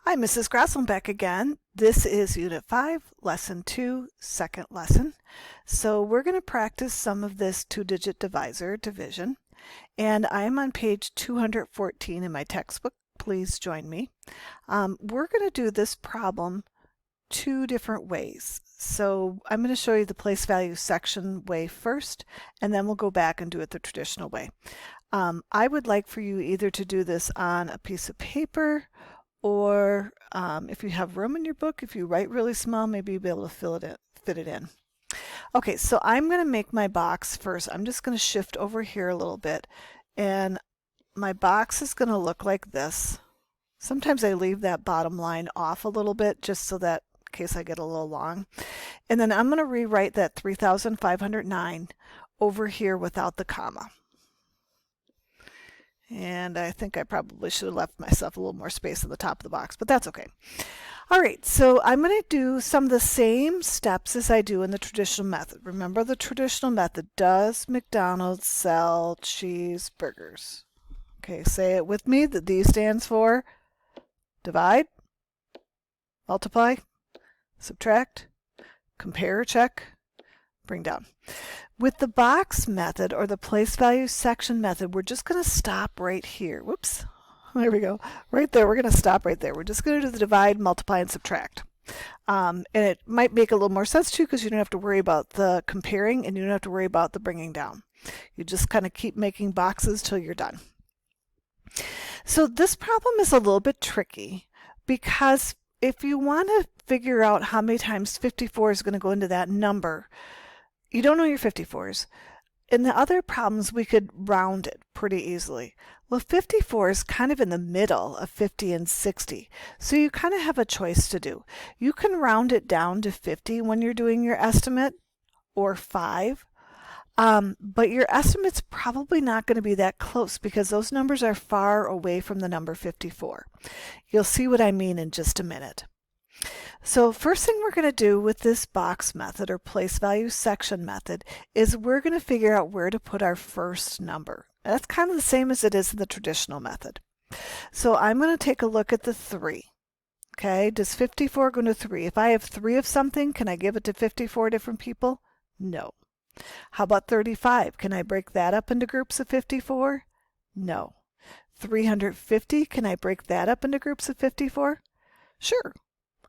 Hi, Mrs. Grasslin back again. This is Unit 5, Lesson 2, second lesson. So we're going to practice some of this two-digit divisor division. And I am on page 214 in my textbook. Please join me. We're going to do this problem two different ways. So I'm going to show you the place value section way first, and then we'll go back and do it the traditional way. I would like for you either to do this on a piece of paper, or if you have room in your book, if you write really small, maybe you'll be able to fit it in. Okay, so I'm going to make my box first. I'm just going to shift over here a little bit, and my box is going to look like this. Sometimes I leave that bottom line off a little bit just so that in case I get a little long. And then I'm going to rewrite that 3,509 over here without the comma. And I think I probably should have left myself a little more space at the top of the box, but that's okay. All right, so I'm going to do some of the same steps as I do in the traditional method. Remember, the traditional method, does McDonald's sell cheeseburgers? Okay, say it with me. The D stands for divide, multiply, subtract, compare, check, bring down. With the box method or the place value section method, we're just going to stop right here. Whoops. There we go. Right there. We're going to stop right there. We're just going to do the divide, multiply, and subtract. And it might make a little more sense to you because you don't have to worry about the comparing and you don't have to worry about the bringing down. You just kind of keep making boxes till you're done. So this problem is a little bit tricky because if you want to figure out how many times 54 is going to go into that number, you don't know your 54s. In the other problems, we could round it pretty easily. Well, 54 is kind of in the middle of 50 and 60, so you kind of have a choice to do. You can round it down to 50 when you're doing your estimate, or 5, but your estimate's probably not going to be that close because those numbers are far away from the number 54. You'll see what I mean in just a minute. So first thing we're going to do with this box method or place value section method is we're going to figure out where to put our first number. That's kind of the same as it is in the traditional method. So I'm going to take a look at the 3. Okay, does 54 go to 3? If I have 3 of something, can I give it to 54 different people? No. How about 35? Can I break that up into groups of 54? No. 350, can I break that up into groups of 54? Sure.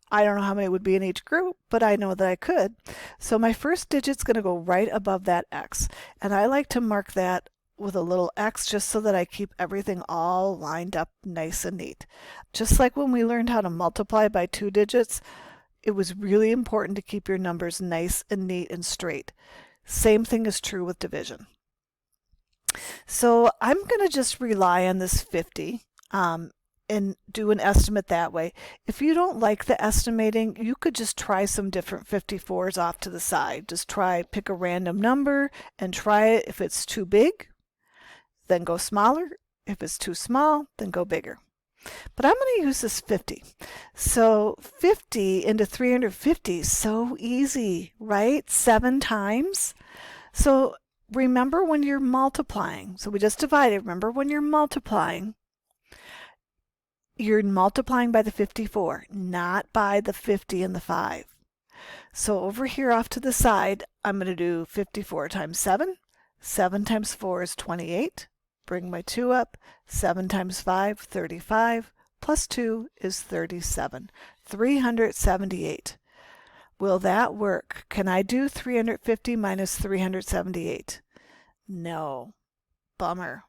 I don't know how many would be in each group, but I know that I could. So my first digit's going to go right above that X. And I like to mark that with a little X just so that I keep everything all lined up nice and neat. Just like when we learned how to multiply by 2 digits, it was really important to keep your numbers nice and neat and straight. Same thing is true with division. So I'm going to just rely on this 50. And do an estimate that way. If you don't like the estimating, you could just try some different 54s off to the side. Just pick a random number and try it. If it's too big, then go smaller. If it's too small, then go bigger. But I'm going to use this 50. So 50 into 350 is so easy, right? 7 times. So remember when you're multiplying. So we just divided. Remember when you're multiplying by the 54, not by the 50 and the 5. So over here off to the side, I'm going to do 54 times 7. 7 times 4 is 28. Bring my 2 up. 7 times 5, 35. Plus 2 is 37. 378. Will that work? Can I do 350 minus 378? No. Bummer.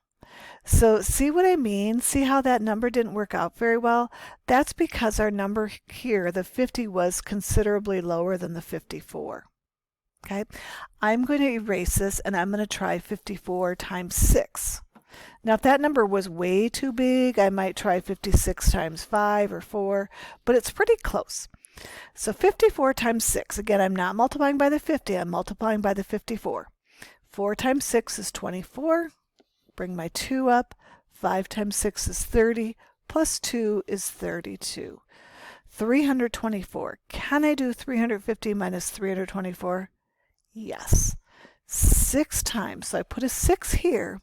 So see what I mean? See how that number didn't work out very well? That's because our number here, the 50, was considerably lower than the 54. Okay, I'm going to erase this and I'm going to try 54 times 6. Now if that number was way too big, I might try 56 times 5 or 4, but it's pretty close. So 54 times 6, again, I'm not multiplying by the 50, I'm multiplying by the 54. 4 times 6 is 24. Bring my 2 up. 5 times 6 is 30. Plus 2 is 32. 324. Can I do 350 minus 324? Yes. 6 times. So I put a 6 here.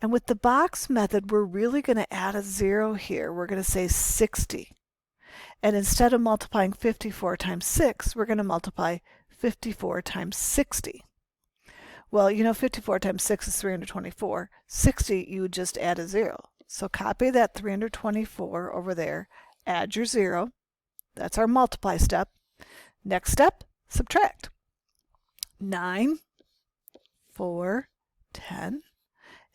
And with the box method, we're really going to add a 0 here. We're going to say 60. And instead of multiplying 54 times 6, we're going to multiply 54 times 60. Well, you know 54 times 6 is 324. 60, you would just add a 0. So copy that 324 over there, add your 0. That's our multiply step. Next step, subtract. 9, 4, 10,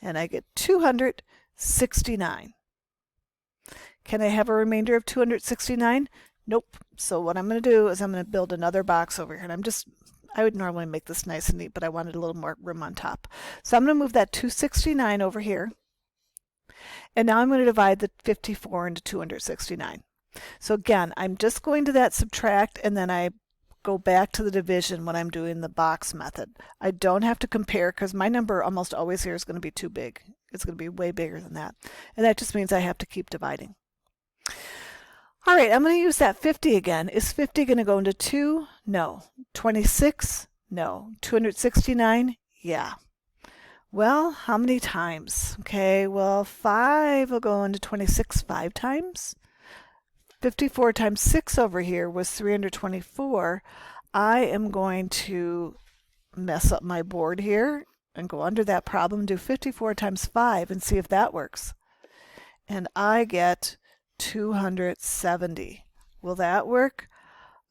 and I get 269. Can I have a remainder of 269? Nope. So what I'm going to do is I'm going to build another box over here. And I would normally make this nice and neat, but I wanted a little more room on top. So I'm going to move that 269 over here. And now I'm going to divide the 54 into 269. So again, I'm just going to that subtract, and then I go back to the division when I'm doing the box method. I don't have to compare because my number almost always here is going to be too big. It's going to be way bigger than that. And that just means I have to keep dividing. All right, I'm going to use that 50 again. Is 50 going to go into 2? No. 26? No. 269? Yeah. Well, how many times? Okay, well, 5 will go into 26 5 times. 54 times 6 over here was 324. I am going to mess up my board here and go under that problem, do 54 times 5 and see if that works. And I get 270. Will that work?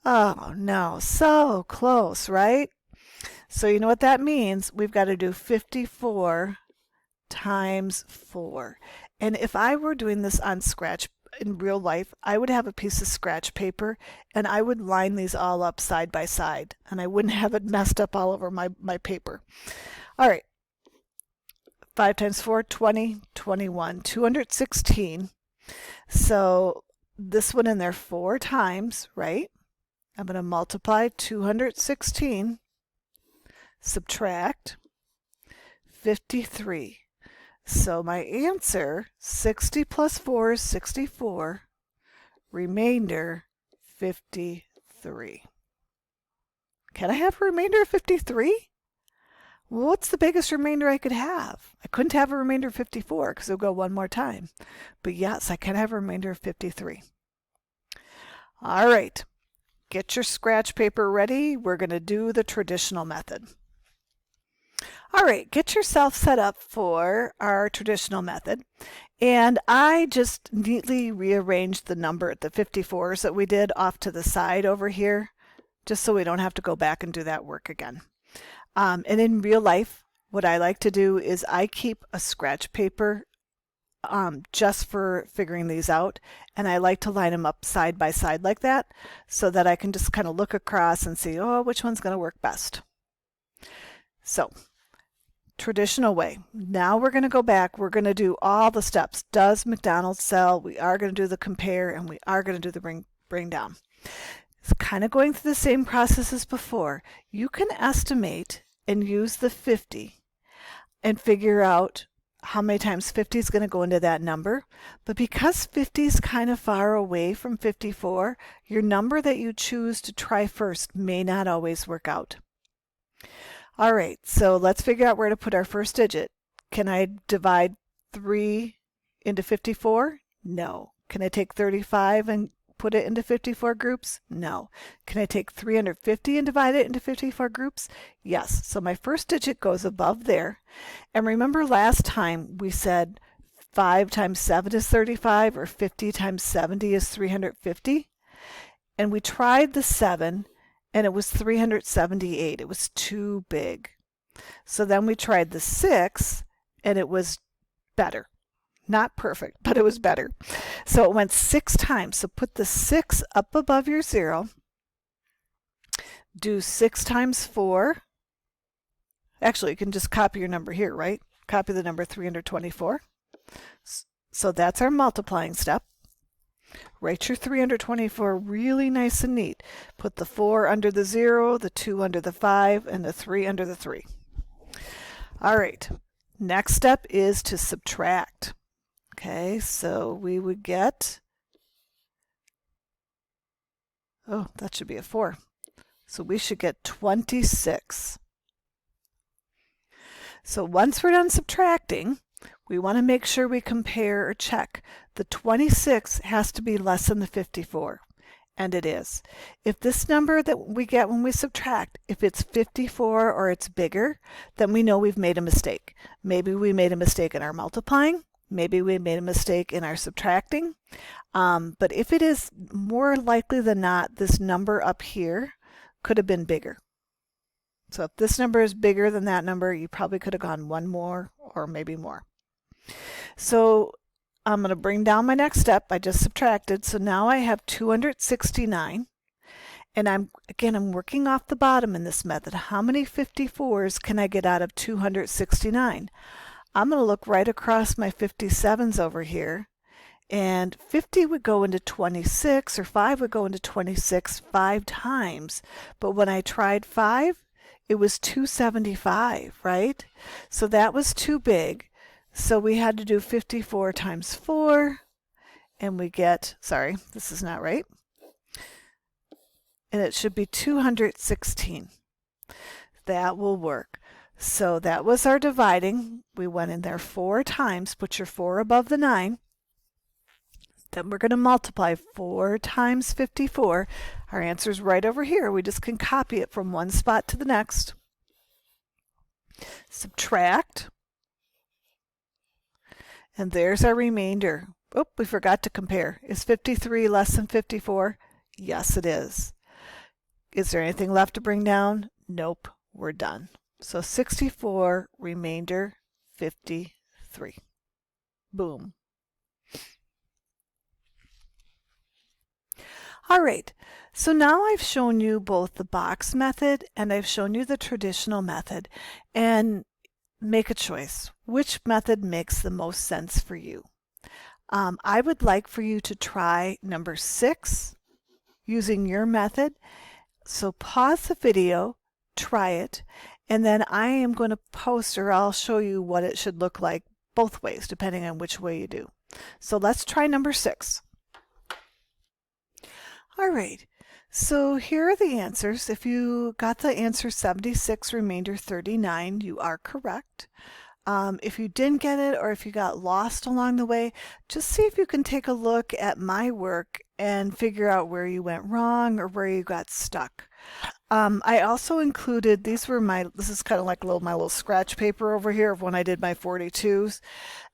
Oh no, so close, right? So you know what that means? We've got to do 54 times 4. And if I were doing this on scratch in real life, I would have a piece of scratch paper and I would line these all up side by side and I wouldn't have it messed up all over my paper. All right, 5 times 4, 20, 21, 216. So this one in there 4 times, right? I'm going to multiply 216, subtract 53. So my answer, 60 plus 4 is 64, remainder 53. Can I have a remainder of 53? Well, what's the biggest remainder I could have? I couldn't have a remainder of 54 because it'll go one more time. But yes, I can have a remainder of 53. All right, get your scratch paper ready. We're going to do the traditional method. All right, get yourself set up for our traditional method. And I just neatly rearranged the number, the 54s that we did off to the side over here, just so we don't have to go back and do that work again. And in real life, what I like to do is I keep a scratch paper just for figuring these out. And I like to line them up side by side like that so that I can just kind of look across and see, oh, which one's going to work best. So, traditional way. Now we're going to go back. We're going to do all the steps. Does McDonald's sell? We are going to do the compare and we are going to do the bring down. It's kind of going through the same process as before. You can estimate and use the 50 and figure out how many times 50 is going to go into that number. But because 50 is kind of far away from 54, your number that you choose to try first may not always work out. All right, so let's figure out where to put our first digit. Can I divide 3 into 54? No. Can I take 35 and put it into 54 groups? No. Can I take 350 and divide it into 54 groups? Yes. So my first digit goes above there. And remember last time we said 5 times 7 is 35 or 50 times 70 is 350? And we tried the 7 and it was 378. It was too big. So then we tried the 6 and it was better. Not perfect, but it was better. So it went 6 times. So put the 6 up above your 0. Do 6 times 4. Actually, you can just copy your number here, right? Copy the number 324. So that's our multiplying step. Write your 324 really nice and neat. Put the 4 under the 0, the 2 under the 5, and the 3 under the 3. All right. Next step is to subtract. Okay, so we would get, oh, that should be a 4. So we should get 26. So once we're done subtracting, we want to make sure we compare or check. The 26 has to be less than the 54. and it is. If this number that we get when we subtract, if it's 54 or it's bigger, then we know we've made a mistake. Maybe we made a mistake in our multiplying, maybe we made a mistake in our subtracting, but if it is, more likely than not, this number up here could have been bigger. So if this number is bigger than that number, you probably could have gone one more or maybe more. So I'm going to bring down my next step. I just subtracted. So now I have 269. And I'm working off the bottom in this method. How many 54s can I get out of 269? I'm going to look right across my 57s over here. And 50 would go into 26, or 5 would go into 26 5 times. But when I tried 5, it was 275, right? So that was too big. So we had to do 54 times 4, and we get, sorry, this is not right. And it should be 216. That will work. So that was our dividing. We went in there 4 times, put your 4 above the 9. Then we're going to multiply 4 times 54. Our answer is right over here. We just can copy it from one spot to the next. Subtract. And there's our remainder. Oh, we forgot to compare. Is 53 less than 54? Yes, it is. Is there anything left to bring down? Nope, we're done. So 64, remainder 53. Boom. All right, so now I've shown you both the box method and I've shown you the traditional method. And make a choice. Which method makes the most sense for you? I would like for you to try number 6 using your method. So pause the video, try it, and then I am going to post, or I'll show you what it should look like both ways, depending on which way you do. So let's try number 6. All right, so here are the answers. If you got the answer 76, remainder 39, you are correct. If you didn't get it, or if you got lost along the way, just see if you can take a look at my work and figure out where you went wrong or where you got stuck. I also included, this is kind of like my little scratch paper over here of when I did my 42s.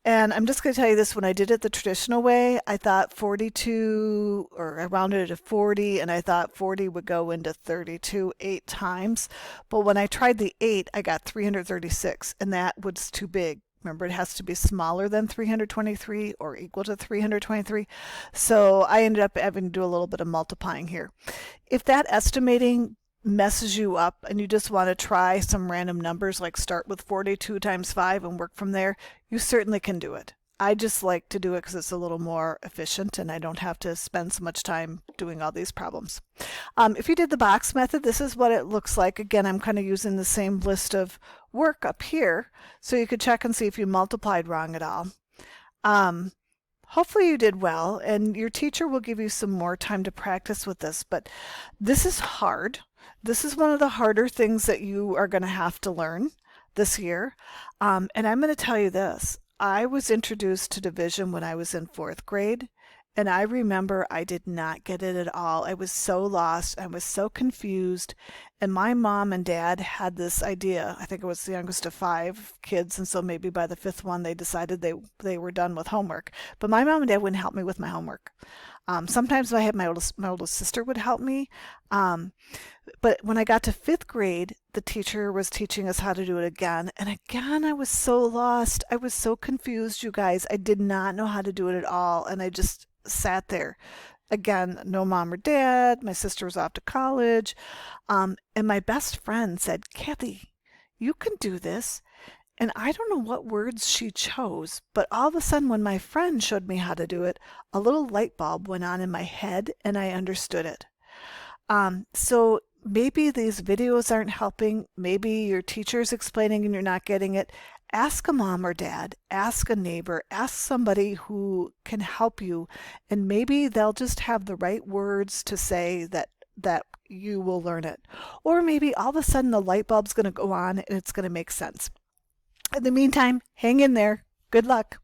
And I'm just going to tell you this, when I did it the traditional way, I thought 42, or I rounded it to 40, and I thought 40 would go into 32 8 times. But when I tried the 8, I got 336, and that was too big. Remember, it has to be smaller than 323 or equal to 323. So I ended up having to do a little bit of multiplying here. If that estimating messes you up and you just want to try some random numbers, like start with 42 times 5 and work from there, you certainly can do it. I just like to do it because it's a little more efficient and I don't have to spend so much time doing all these problems. If you did the box method, this is what it looks like. Again, I'm kind of using the same list of work up here so you could check and see if you multiplied wrong at all. Hopefully you did well, and your teacher will give you some more time to practice with this, but this is hard. This is one of the harder things that you are going to have to learn this year. And I'm going to tell you this. I was introduced to division when I was in 4th grade, and I remember I did not get it at all. I was so lost. I was so confused. And my mom and dad had this idea. I think I was the youngest of 5 kids, and so maybe by the 5th one they decided they were done with homework. But my mom and dad wouldn't help me with my homework. Sometimes I had my oldest sister would help me. But when I got to 5th grade, the teacher was teaching us how to do it again. And again, I was so lost. I was so confused, you guys. I did not know how to do it at all. And I just sat there. Again, no mom or dad. My sister was off to college. And my best friend said, Kathy, you can do this. And I don't know what words she chose, but all of a sudden when my friend showed me how to do it, a little light bulb went on in my head and I understood it. So maybe these videos aren't helping. Maybe your teacher's explaining and you're not getting it. Ask a mom or dad, ask a neighbor, ask somebody who can help you, and maybe they'll just have the right words to say that you will learn it. Or maybe all of a sudden the light bulb's going to go on and it's going to make sense. In the meantime, hang in there. Good luck.